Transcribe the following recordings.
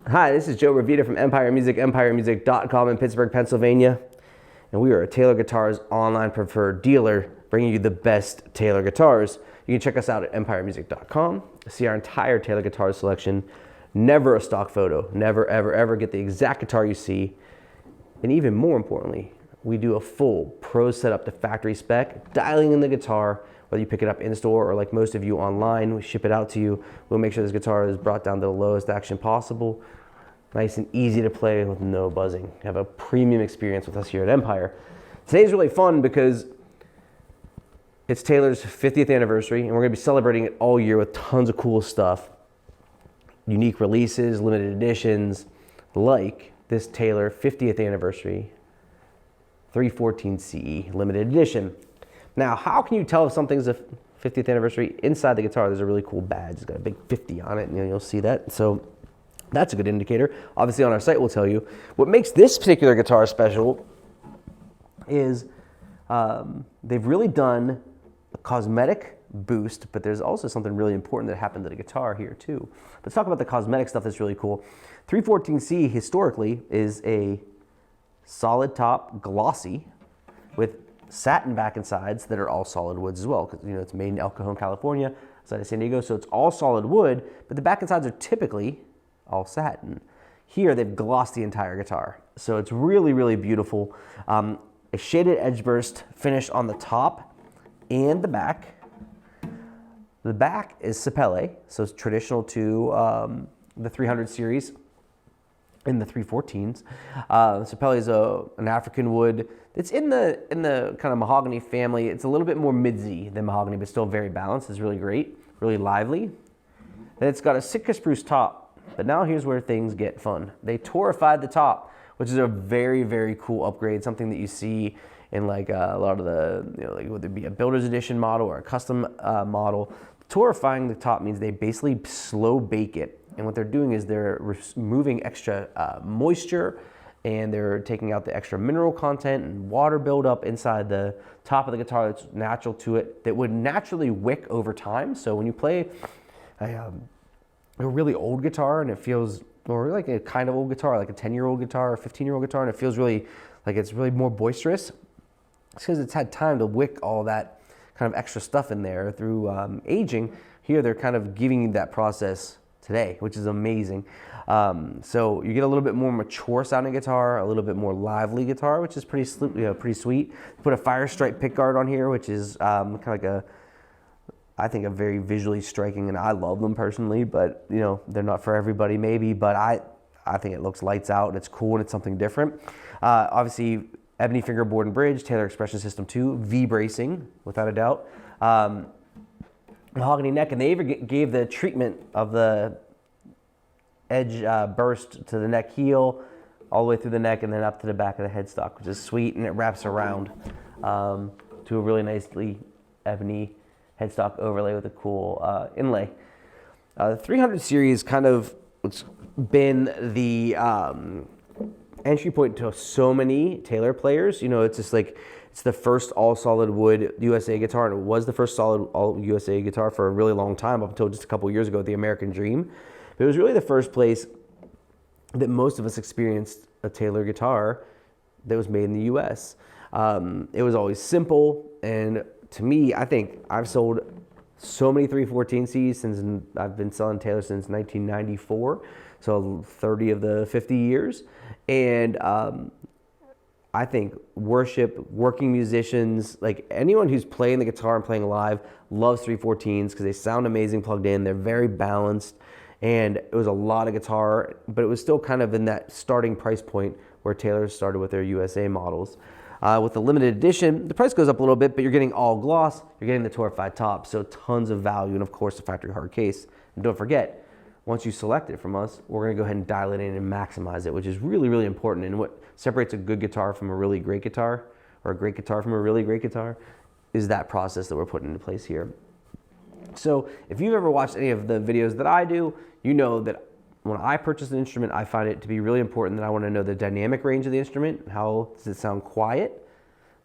Hi, this is Joe Ravita from Empire Music, empiremusic.com in Pittsburgh, Pennsylvania. And we are a Taylor Guitars online preferred dealer, bringing you the best Taylor guitars. You can check us out at empiremusic.com, see our entire Taylor Guitars selection. Never a stock photo, never, ever, ever get the exact guitar you see. And even more importantly, we do a full pro setup to factory spec, dialing in the guitar, whether you pick it up in store or like most of you online, we ship it out to you. We'll make sure this guitar is brought down to the lowest action possible. Nice and easy to play with no buzzing. Have a premium experience with us here at Empire. Today's really fun because it's Taylor's 50th anniversary and we're gonna be celebrating it all year with tons of cool stuff. Unique releases, limited editions, like this Taylor 50th anniversary 314ce limited edition. Now, how can you tell if something's a 50th anniversary? Inside the guitar, there's a really cool badge. It's got a big 50 on it, and you'll see that. So that's a good indicator. Obviously, on our site, we'll tell you. What makes this particular guitar special is they've really done a cosmetic boost, but there's also something really important that happened to the guitar here, too. Let's talk about the cosmetic stuff that's really cool. 314ce, historically, is a solid top, glossy, with satin back and sides that are all solid woods as well, because it's made in El Cajon, California, outside of San Diego, so it's all solid wood, but the back and sides are typically all satin. Here they've glossed the entire guitar, so it's really, really beautiful. A shaded edge burst finish on the top and the back. The back is Sapele, so it's traditional to the 300 series in the 314s. Sapele is an African wood. It's in the kind of mahogany family. It's a little bit more midsy than mahogany, but still very balanced. It's really great, really lively. Then it's got a Sitka Spruce top, but now here's where things get fun. They torrified the top, which is a very, very cool upgrade, something that you see in like a lot of the, like whether it be a builder's edition model or a custom model. Torrifying the top means they basically slow bake it. And what they're doing is they're removing extra moisture, and they're taking out the extra mineral content and water buildup inside the top of the guitar that's natural to it, that would naturally wick over time. So when you play a really old guitar and it feels, or like a kind of old guitar, like a 10-year-old guitar or 15-year-old guitar, and it feels really like it's really more boisterous, it's because it's had time to wick all that kind of extra stuff in there through aging. Here they're kind of giving you that process today, which is amazing. So you get a little bit more mature sounding guitar, a little bit more lively guitar, which is pretty sweet. Put a fire stripe pickguard on here, which is kind of like I think a very visually striking, and I love them personally, but they're not for everybody maybe, but I think it looks lights out and it's cool and it's something different. Obviously, ebony fingerboard and bridge, Taylor Expression System 2, V-bracing, without a doubt. Mahogany neck, and they even gave the treatment of the edge burst to the neck heel, all the way through the neck and then up to the back of the headstock, which is sweet, and it wraps around to a really nicely ebony headstock overlay with a cool inlay. The 300 series kind of it's been the entry point to so many Taylor players. It's just like, it's the first all solid wood USA guitar, and it was the first solid all USA guitar for a really long time, up until just a couple years ago, the American Dream. But it was really the first place that most of us experienced a Taylor guitar that was made in the US. It was always simple, and to me, I think I've sold so many 314Cs since I've been selling Taylor since 1994, so 30 of the 50 years. And I think working musicians, like anyone who's playing the guitar and playing live, loves 314s because they sound amazing plugged in. They're very balanced, and it was a lot of guitar, but it was still kind of in that starting price point where Taylor started with their USA models. With the limited edition, the price goes up a little bit, but you're getting all gloss, you're getting the torrified top, so tons of value, and of course the factory hard case. And don't forget, once you select it from us, we're gonna go ahead and dial it in and maximize it, which is really, really important. And what separates a good guitar from a really great guitar, or a great guitar from a really great guitar, is that process that we're putting into place here. So if you've ever watched any of the videos that I do, you know that when I purchase an instrument, I find it to be really important that I wanna know the dynamic range of the instrument. How does it sound quiet?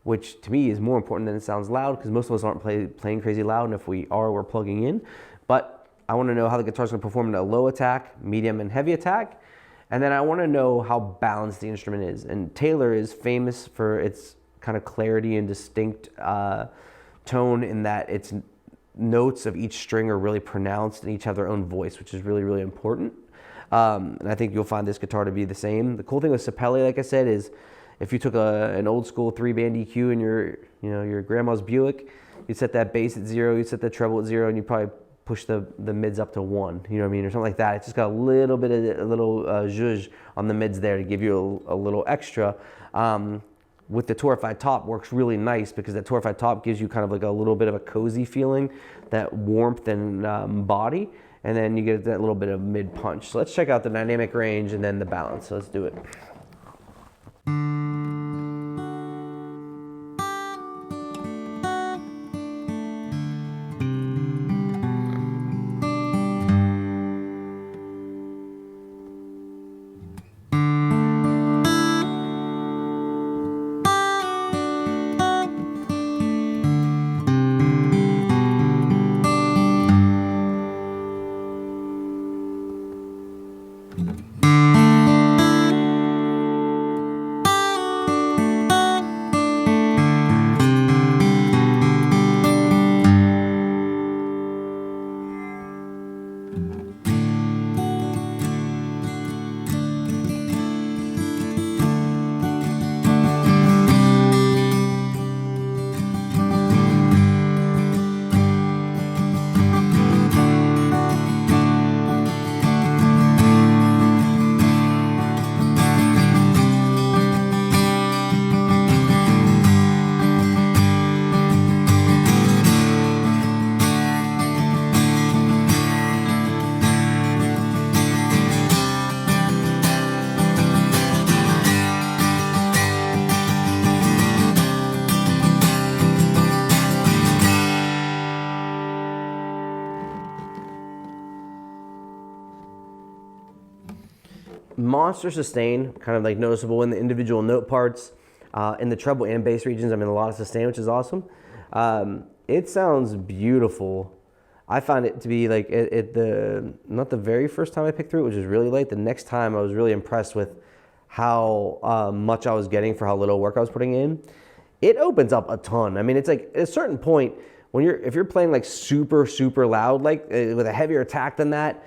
Which to me is more important than it sounds loud, because most of us aren't playing crazy loud, and if we are, we're plugging in. But I want to know how the guitar's going to perform in a low attack, medium, and heavy attack. And then I want to know how balanced the instrument is. And Taylor is famous for its kind of clarity and distinct tone, in that its notes of each string are really pronounced and each have their own voice, which is really, really important. And I think you'll find this guitar to be the same. The cool thing with Sapele, like I said, is if you took an old school 3-band EQ in your grandma's Buick, you'd set that bass at 0, you'd set the treble at 0, and you'd probably push the mids up to 1, you know what I mean, or something like that. It's just got a little bit of a little zhuzh on the mids there to give you a little extra. With the Torrified top, works really nice because that Torrified top gives you kind of like a little bit of a cozy feeling, that warmth and body, and then you get that little bit of mid punch. So let's check out the dynamic range and then the balance. So let's do it. Monster sustain, kind of like noticeable in the individual note parts, in the treble and bass regions. I'm in a lot of sustain, which is awesome. It sounds beautiful. I found it to be like not the very first time I picked through it, which was really late. The next time I was really impressed with how much I was getting for how little work I was putting in. It opens up a ton. I mean, it's like at a certain point when if you're playing like super, super loud, like with a heavier attack than that,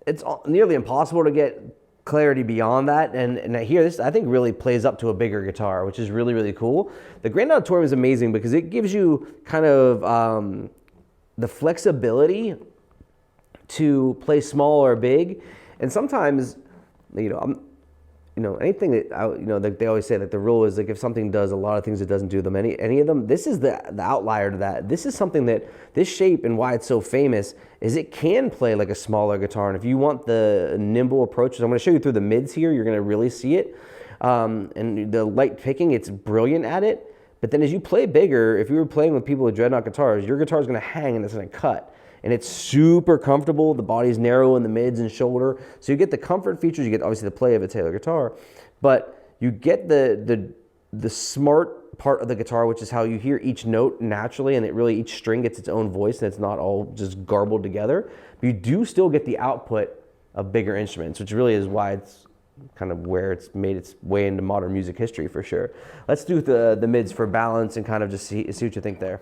it's nearly impossible to get clarity beyond that. And here, this I think really plays up to a bigger guitar, which is really, really cool. The Grand Auditorium is amazing because it gives you kind of the flexibility to play small or big. And sometimes, anything that like they always say that the rule is like if something does a lot of things it doesn't do them any of them. This is the outlier to that. This is something that this shape, and why it's so famous, is it can play like a smaller guitar. And if you want the nimble approaches, I'm going to show you through the mids here. You're going to really see it. And the light picking, it's brilliant at it. But then as you play bigger, if you were playing with people with dreadnought guitars, your guitar is going to hang and it's going to cut. And it's super comfortable. The body's narrow in the mids and shoulder. So you get the comfort features. You get obviously the play of a Taylor guitar. But you get the smart part of the guitar, which is how you hear each note naturally. And each string gets its own voice. And it's not all just garbled together. But you do still get the output of bigger instruments, which really is why it's kind of where it's made its way into modern music history for sure. Let's do the mids for balance and kind of just see what you think there.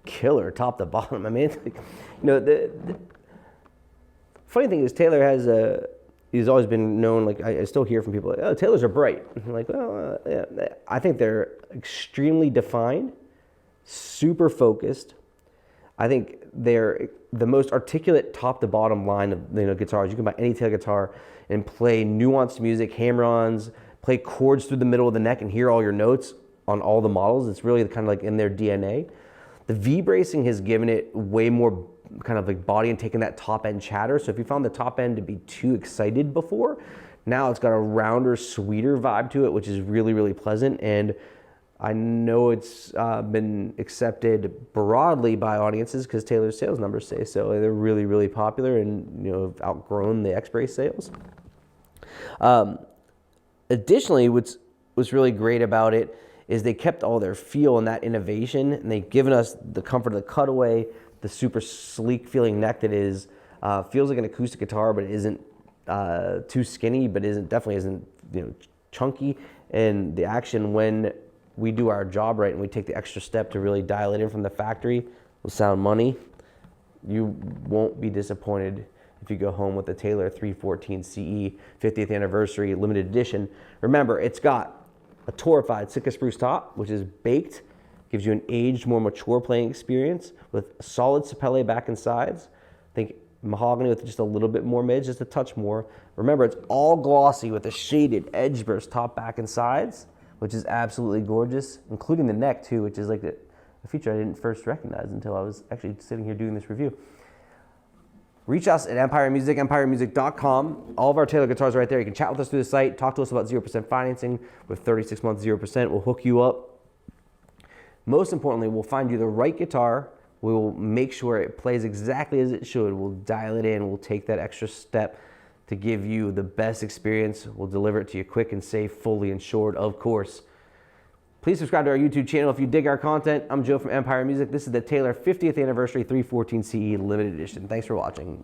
killer top to bottom. I mean, it's like, the funny thing is Taylor he's always been known, like I still hear from people, like, oh, Taylors are bright. I'm like, well, yeah. I think they're extremely defined, super focused. I think they're the most articulate top to bottom line of guitars. You can buy any Taylor guitar and play nuanced music, hammer-ons, play chords through the middle of the neck and hear all your notes on all the models. It's really kind of like in their DNA. The V-bracing has given it way more kind of like body and taking that top end chatter. So if you found the top end to be too excited before, now it's got a rounder, sweeter vibe to it, which is really, really pleasant. And I know it's been accepted broadly by audiences because Taylor's sales numbers say so. They're really, really popular and have outgrown the X-Brace sales. Additionally, what's really great about it is they kept all their feel and that innovation, and they've given us the comfort of the cutaway, the super sleek feeling neck that is, feels like an acoustic guitar, but it isn't too skinny, but definitely isn't chunky. And the action, when we do our job right and we take the extra step to really dial it in from the factory, will sound money. You won't be disappointed if you go home with the Taylor 314ce 50th anniversary limited edition. Remember, it's got a Torrified Sitka Spruce top, which is baked, gives you an aged, more mature playing experience with a solid Sapele back and sides. I think mahogany with just a little bit more midge, just a touch more. Remember, it's all glossy with a shaded edge burst top, back, and sides, which is absolutely gorgeous, including the neck too, which is like a feature I didn't first recognize until I was actually sitting here doing this review. Reach us at Empire Music, empiremusic.com. All of our Taylor guitars are right there. You can chat with us through the site, talk to us about 0% financing with 36 months 0%. We'll hook you up. Most importantly, we'll find you the right guitar. We will make sure it plays exactly as it should. We'll dial it in. We'll take that extra step to give you the best experience. We'll deliver it to you quick and safe, fully insured, of course. Please subscribe to our YouTube channel if you dig our content. I'm Joe from Empire Music. This is the Taylor 50th Anniversary 314ce Limited Edition. Thanks for watching.